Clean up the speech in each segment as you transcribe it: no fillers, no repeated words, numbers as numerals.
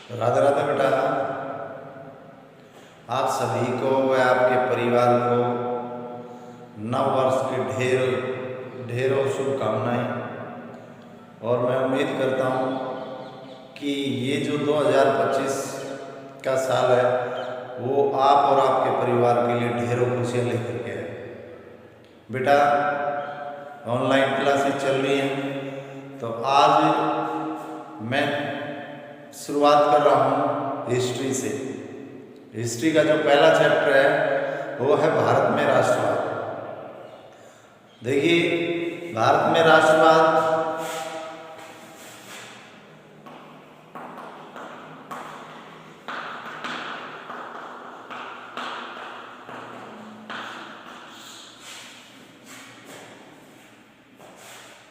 राधे राधे बेटा। आप सभी को व आपके परिवार को नव वर्ष की ढेरों शुभकामनाएं। और मैं उम्मीद करता हूँ कि ये जो 2025 का साल है वो आप और आपके परिवार के लिए ढेरों खुशियाँ लेकर के है। बेटा ऑनलाइन क्लासेस चल रही हैं, तो आज मैं शुरुआत कर रहा हूँ हिस्ट्री से। हिस्ट्री का जो पहला चैप्टर है वो है भारत में राष्ट्रवाद। देखिए, भारत में राष्ट्रवाद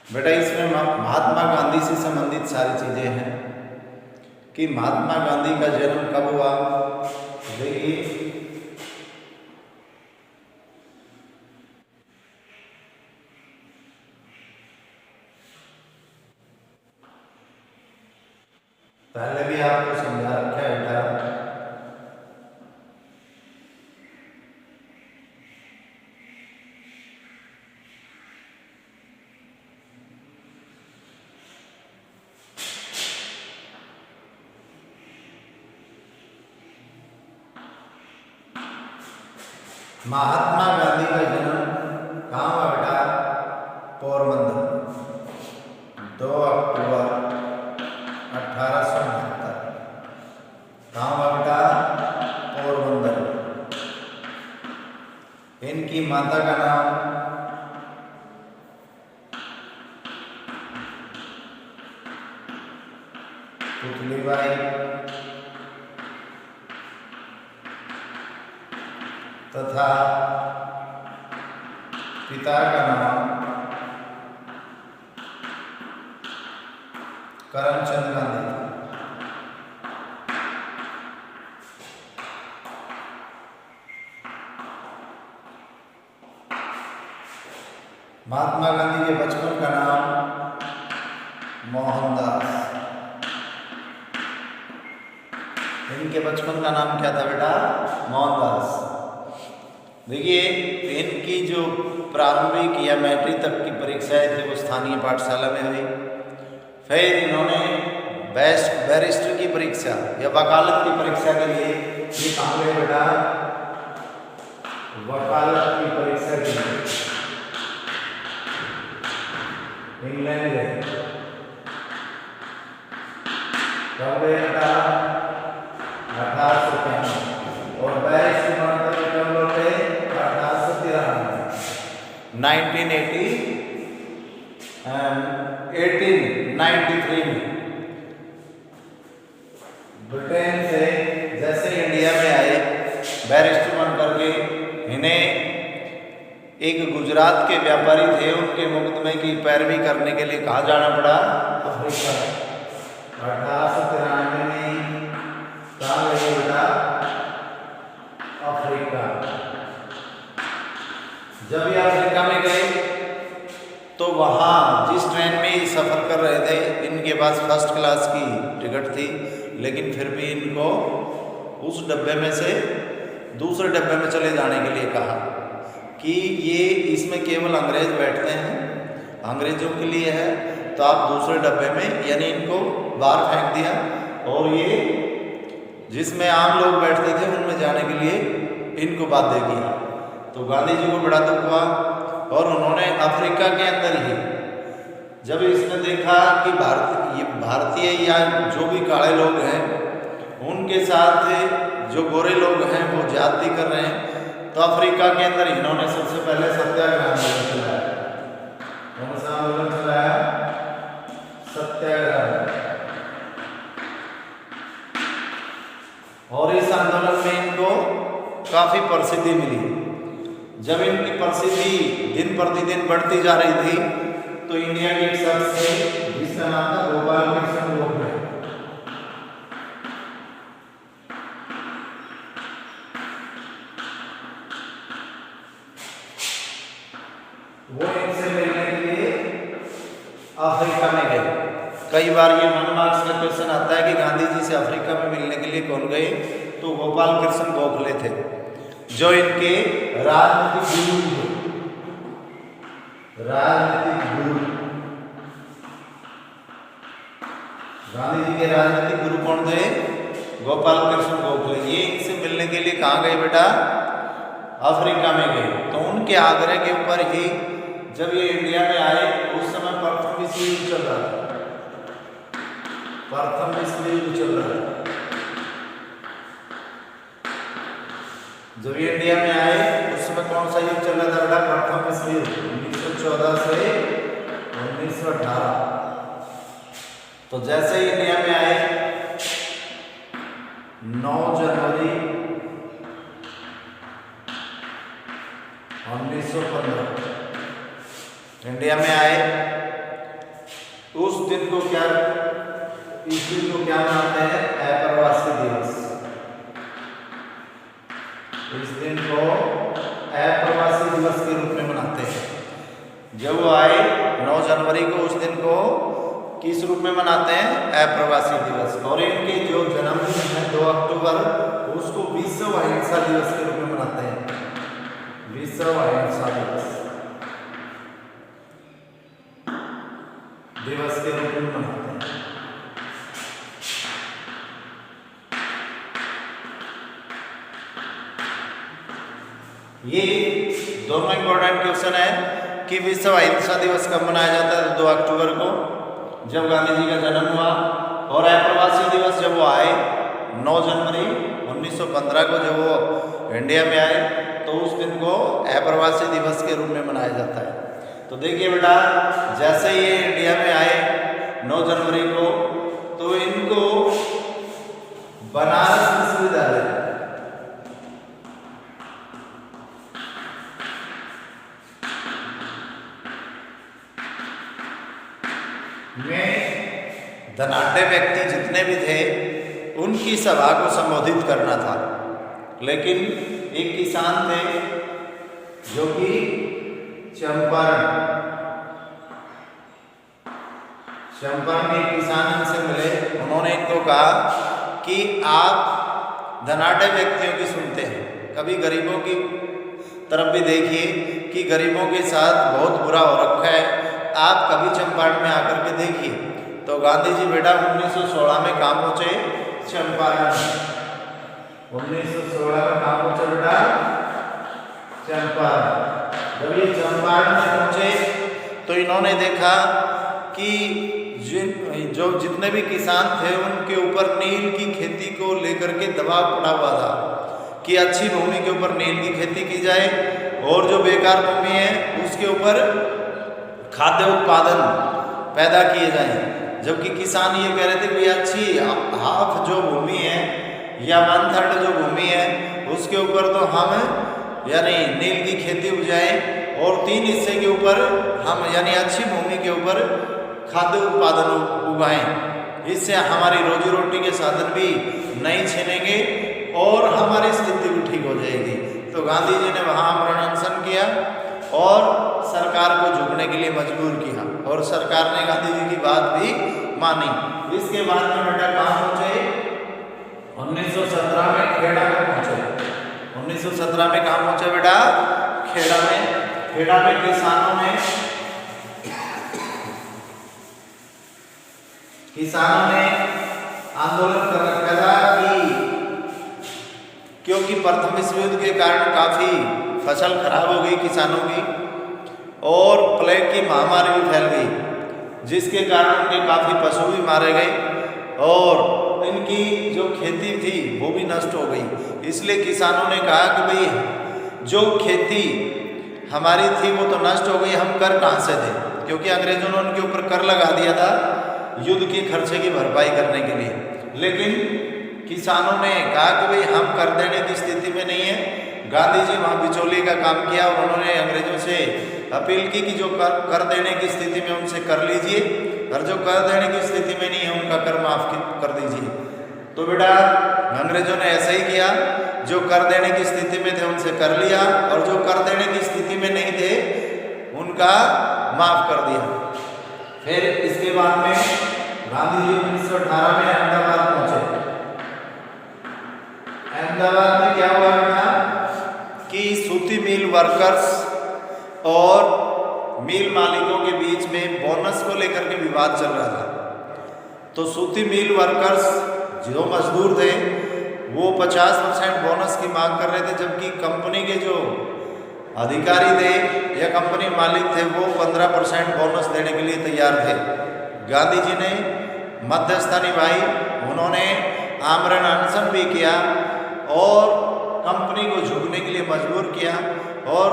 बेटा इसमें महात्मा गांधी से संबंधित सारी चीजें हैं कि महात्मा गांधी का जन्म कब हुआ। देखिए, पहले भी आपको समझा रखा है बेटा। महात्मा गांधी का जन्म कहाँ हुआ बेटा? पोरबंदर, 2 अक्टूबर 1869। कहाँ हुआ बेटा? पोरबंदर। इनकी माता का नाम पुतलीबाई तथा पिता का नाम करमचंद गांधी। महात्मा गांधी के बचपन का नाम मोहनदास। इनके बचपन का नाम क्या था बेटा? मोहनदास। देखिए, इनकी जो प्रारंभिक या मैट्रिक तक की परीक्षाएं थी वो स्थानीय पाठशाला में हुई। फिर इन्होंने बैरिस्टर की परीक्षा या वकालत की परीक्षा के लिए ये कहाँ गए बेटा? वकालत की परीक्षा के लिए इंग्लैंड गए। कब गए बेटा? 1895। और बैरिस्टर बनकर कब लौटे? 1893 में ब्रिटेन से जैसे इंडिया में आए बैरिस्टर बन करके, इन्हें एक गुजरात के व्यापारी थे, उनके मुकदमे की पैरवी करने के लिए कहाँ जाना पड़ा? अफ्रीका। 1893 में कहाँ गए बेटा? अफ्रीका। जब ये अफ्रीका में गए तो वहाँ जिस ट्रेन में ये सफ़र कर रहे थे, इनके पास फर्स्ट क्लास की टिकट थी, लेकिन फिर भी इनको उस डब्बे में से दूसरे डब्बे में चले जाने के लिए कहा कि ये इसमें केवल अंग्रेज बैठते हैं, अंग्रेजों के लिए है, तो आप दूसरे डब्बे में, यानी इनको बाहर फेंक दिया और ये जिसमें आम लोग बैठते थे उनमें जाने के लिए इनको बाध्य किया। तो गांधी जी को बड़ा दुख हुआ और उन्होंने अफ्रीका के अंदर ही जब इसने देखा कि भारतीय या जो भी काले लोग हैं उनके साथ जो गोरे लोग हैं वो ज्यादती कर रहे हैं, तो अफ्रीका के अंदर इन्होंने सबसे पहले सत्याग्रह आंदोलन चलाया। कौन सा आंदोलन चलाया? सत्याग्रह। और इस आंदोलन में इनको काफी प्रसिद्धि मिली। जब इनकी प्रसिद्धि दिन प्रतिदिन बढ़ती जा रही थी तो इंडिया के एक शख्स थे जिसका नाम था गोपाल कृष्ण गोखले। वो इनसे मिलने के लिए अफ्रीका में गए। कई बार ये 1 मार्क्स का क्वेश्चन आता है कि गांधी जी से अफ्रीका में मिलने के लिए कौन गए, तो गोपाल कृष्ण गोखले थे, जो इनके राजनीतिक गुरु थे। राजनीतिक गुरु, गांधी जी के राजनीतिक गुरु कौन थे? गोपाल कृष्ण गोखले। ये इनसे मिलने के लिए कहाँ गए बेटा? अफ्रीका में गए। तो उनके आग्रह के ऊपर ही जब ये इंडिया में आए, उस समय प्रथम विश्व युद्ध चल रहा था। प्रथम विश्व युद्ध चल रहा था। जब ये इंडिया में आए उस समय कौन सा युद्ध चल रहा था बेटा? प्रथम विश्व युद्ध 1914 से 1918। तो जैसे ही इंडिया में आए 9 जनवरी 1915 इंडिया में आए, उस दिन को क्या, इस दिन को क्या मनाते हैं? अप्रवासी दिवस। इस दिन को अप्रवासी दिवस के रूप में मनाते हैं। जब वो आए 9 जनवरी को, उस दिन को किस रूप में मनाते हैं? अप्रवासी दिवस। और इनके जो जन्मदिन है 2 अक्टूबर, उसको विश्व अहिंसा दिवस के रूप में मनाते हैं। विश्व अहिंसा दिवस के रूप में मनाते हैं। ये दोनों इंपॉर्टेंट क्वेश्चन है कि विश्व अहिंसा दिवस कब मनाया जाता है? 2 अक्टूबर को, जब गांधी जी का जन्म हुआ। और अप्रवासी दिवस जब वो आए 9 जनवरी 1915 को, जब वो इंडिया में आए, तो उस दिन को अप्रवासी दिवस के रूप में मनाया जाता है। तो देखिए बेटा, जैसे ये इंडिया में आए 9 जनवरी को, तो इनको बनारस विश्वविद्यालय में धनाढ्य व्यक्ति जितने भी थे उनकी सभा को संबोधित करना था। लेकिन एक किसान थे जो कि चंपारण के किसान इनसे मिले। उन्होंने इनको कहा कि आप धनाढ्य व्यक्तियों की सुनते हैं, कभी गरीबों की तरफ भी देखिए कि गरीबों के साथ बहुत बुरा हो रखा है, आप कभी चंपारण में आकर के देखिए। तो गांधी जी बेटा 1916 में कहाँ पहुँचे? चंपारण। 1916 में कहाँ पहुँचे बेटा? चंपारण। जब ये चंपारण में पहुँचे तो इन्होंने देखा कि जितने भी किसान थे उनके ऊपर नील की खेती को लेकर के दबाव पड़ा हुआ था कि अच्छी भूमि के ऊपर नील की खेती की जाए, और जो बेकार भूमि है उसके ऊपर खाद्य उत्पादन पैदा किए जाएं। जबकि किसान ये कह रहे थे कि अच्छी हाफ जो भूमि है या 1/3 जो भूमि है उसके ऊपर तो हम यानी नील की खेती उपजाएं, और 3 हिस्से के ऊपर हम यानी अच्छी भूमि के ऊपर खाद्य उत्पादन उगाएं। इससे हमारी रोजी रोटी के साधन भी नहीं छीनेंगे और हमारी स्थिति भी ठीक हो जाएगी। तो गांधी जी ने वहाँ आमरण अनशन किया और सरकार को झुकने के लिए मजबूर किया, और सरकार ने गांधी जी की बात भी मानी। इसके बाद में बेटा कहाँ पहुँचे? 1917 में खेड़ा में पहुँचे। 1917 में कहाँ पहुँचे बेटा? खेड़ा में। खेड़ा में किसानों ने आंदोलन कर रखा था क्योंकि प्रथम विश्व युद्ध के कारण काफ़ी फसल खराब हो गई किसानों की, और प्लेग की महामारी भी फैल गई, जिसके कारण उनके काफ़ी पशु भी मारे गए और इनकी जो खेती थी वो भी नष्ट हो गई। इसलिए किसानों ने कहा कि भाई जो खेती हमारी थी वो तो नष्ट हो गई, हम कर कहाँ से दें? क्योंकि अंग्रेजों ने उनके ऊपर कर लगा दिया था युद्ध के खर्चे की भरपाई करने के लिए। लेकिन किसानों ने कहा कि भाई हम कर देने की स्थिति में नहीं है। गांधी जी वहाँ बिचौलिए का काम किया और उन्होंने अंग्रेजों से अपील की कि जो कर देने की स्थिति में उनसे कर लीजिए, और जो कर देने की स्थिति में नहीं है उनका कर माफ कर दीजिए। तो बेटा अंग्रेजों ने ऐसा ही किया, जो कर देने की स्थिति में थे उनसे कर लिया, और जो कर देने की स्थिति में नहीं थे उनका माफ कर दिया। फिर इसके बाद में गांधी जी 1918 में अहमदाबाद पहुंचे। अहमदाबाद में क्या हुआ बेटा कि सूती मिल वर्कर्स और मिल मालिकों के बीच में बोनस को लेकर के विवाद चल रहा था। तो सूती मिल वर्कर्स जो मजदूर थे वो 50% बोनस की मांग कर रहे थे, जबकि कंपनी के जो अधिकारी थे या कंपनी मालिक थे वो 15% बोनस देने के लिए तैयार थे। गांधी जी ने मध्यस्थता निभाई, उन्होंने आमरण अनशन भी किया और कंपनी को झुकने के लिए मजबूर किया, और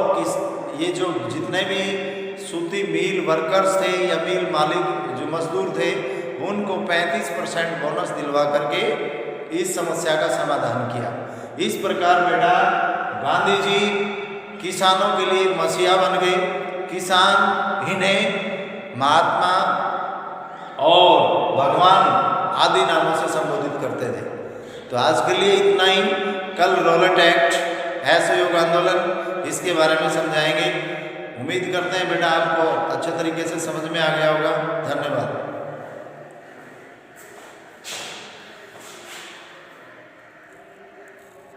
ये जो जितने भी सूती मिल वर्कर्स थे या मिल मालिक जो मजदूर थे उनको 35% बोनस दिलवा करके इस समस्या का समाधान किया। इस प्रकार बेटा गांधी जी किसानों के लिए मसीहा बन गए। किसान इन्हें महात्मा और भगवान आदि नामों से संबोधित करते थे। तो आज के लिए इतना ही। कल रॉलेट एक्ट, असहयोग आंदोलन, इसके बारे में समझाएंगे। उम्मीद करते हैं बेटा आपको अच्छे तरीके से समझ में आ गया होगा। धन्यवाद।